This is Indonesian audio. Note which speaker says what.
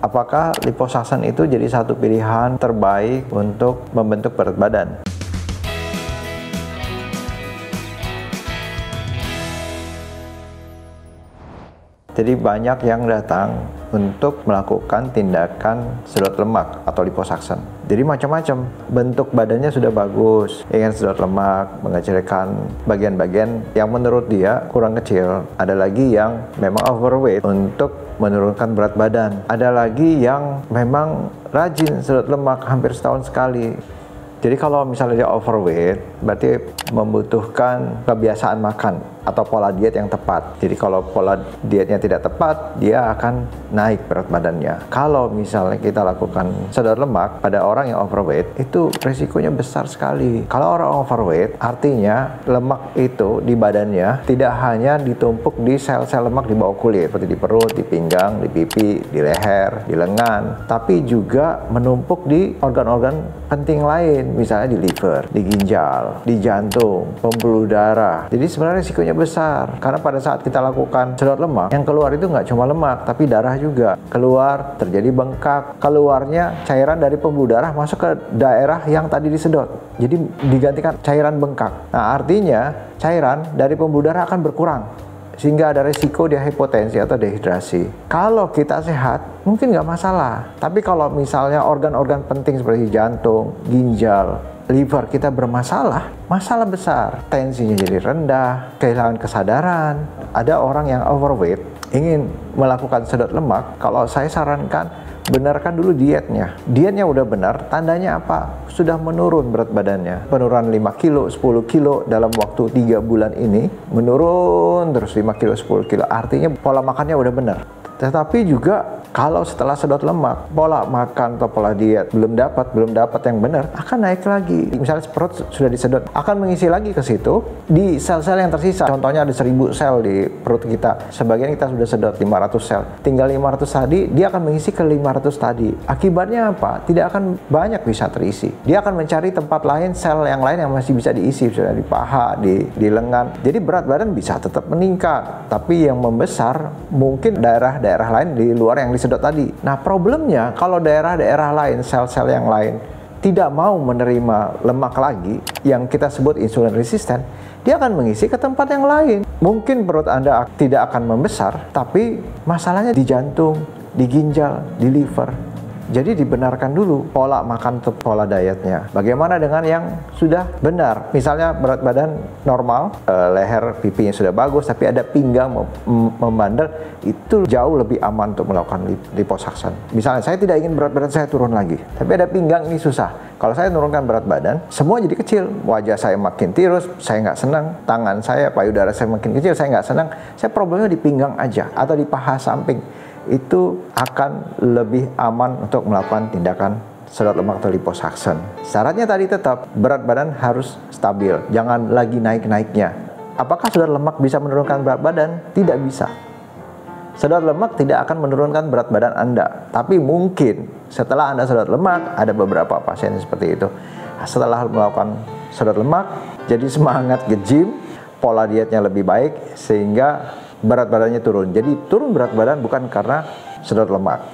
Speaker 1: apakah liposuction itu jadi satu pilihan terbaik untuk membentuk berat badan? Jadi banyak yang datang untuk melakukan tindakan sedot lemak atau liposuction. Jadi macam-macam, bentuk badannya sudah bagus, ingin sedot lemak, mengecilkan bagian-bagian yang menurut dia kurang kecil. Ada lagi yang memang overweight untuk menurunkan berat badan. Ada lagi yang memang rajin sedot lemak hampir setahun sekali. Jadi kalau misalnya dia overweight, berarti membutuhkan kebiasaan makan atau pola diet yang tepat. Jadi kalau pola dietnya tidak tepat, dia akan naik berat badannya. Kalau misalnya kita lakukan sedot lemak pada orang yang overweight, itu risikonya besar sekali. Kalau orang overweight, artinya lemak itu di badannya tidak hanya ditumpuk di sel-sel lemak di bawah kulit, seperti di perut, di pinggang, di pipi, di leher, di lengan, tapi juga menumpuk di organ-organ penting lain, misalnya di liver, di ginjal, di jantung, pembuluh darah. Jadi sebenarnya risikonya besar, karena pada saat kita lakukan sedot lemak, yang keluar itu nggak cuma lemak, tapi darah juga keluar, terjadi bengkak, keluarnya cairan dari pembuluh darah masuk ke daerah yang tadi disedot, jadi digantikan cairan bengkak. Nah, artinya cairan dari pembuluh darah akan berkurang, sehingga ada resiko dia hipotensi atau dehidrasi. Kalau kita sehat, mungkin nggak masalah. Tapi kalau misalnya organ-organ penting seperti jantung, ginjal, liver kita bermasalah, masalah besar. Tensinya jadi rendah, kehilangan kesadaran. Ada orang yang overweight, ingin melakukan sedot lemak, kalau saya sarankan, benarkan dulu dietnya. Dietnya udah benar, tandanya apa? Sudah menurun berat badannya. Penurunan 5 kilo, 10 kilo dalam waktu 3 bulan ini, menurun terus 5 kilo, 10 kilo. Artinya pola makannya udah benar. Tetapi juga kalau setelah sedot lemak, pola makan atau pola diet belum dapat yang benar, akan naik lagi. Misalnya perut sudah disedot, akan mengisi lagi ke situ di sel-sel yang tersisa. Contohnya ada 1000 sel di perut kita, sebagian kita sudah sedot 500 sel. Tinggal 500 tadi, dia akan mengisi ke 500 tadi. Akibatnya apa? Tidak akan banyak bisa terisi. Dia akan mencari tempat lain, sel yang lain yang masih bisa diisi, misalnya di paha, di lengan. Jadi berat badan bisa tetap meningkat, tapi yang membesar mungkin daerah-daerah lain di luar yang disedot tadi. Nah, problemnya kalau daerah-daerah lain, sel-sel yang lain tidak mau menerima lemak lagi, yang kita sebut insulin resisten, dia akan mengisi ke tempat yang lain. Mungkin perut Anda tidak akan membesar, tapi masalahnya di jantung, di ginjal, di liver. Jadi dibenarkan dulu pola makan atau pola dietnya. Bagaimana dengan yang sudah benar? Misalnya berat badan normal, leher pipinya sudah bagus, tapi ada pinggang membandel, itu jauh lebih aman untuk melakukan liposuction. Misalnya saya tidak ingin berat badan saya turun lagi, tapi ada pinggang, ini susah. Kalau saya menurunkan berat badan, semua jadi kecil. Wajah saya makin tirus, saya nggak senang. Tangan saya, payudara saya makin kecil, saya nggak senang. Saya problemnya di pinggang aja atau di paha samping. Itu akan lebih aman untuk melakukan tindakan sedot lemak atau liposuction. Syaratnya tadi tetap berat badan harus stabil, jangan lagi naik-naiknya. Apakah sedot lemak bisa menurunkan berat badan? Tidak bisa. Sedot lemak tidak akan menurunkan berat badan Anda, tapi mungkin setelah Anda sedot lemak, ada beberapa pasien seperti itu. Setelah melakukan sedot lemak, jadi semangat nge-gym, pola dietnya lebih baik, sehingga berat badannya turun. Jadi turun berat badan bukan karena sedot lemak.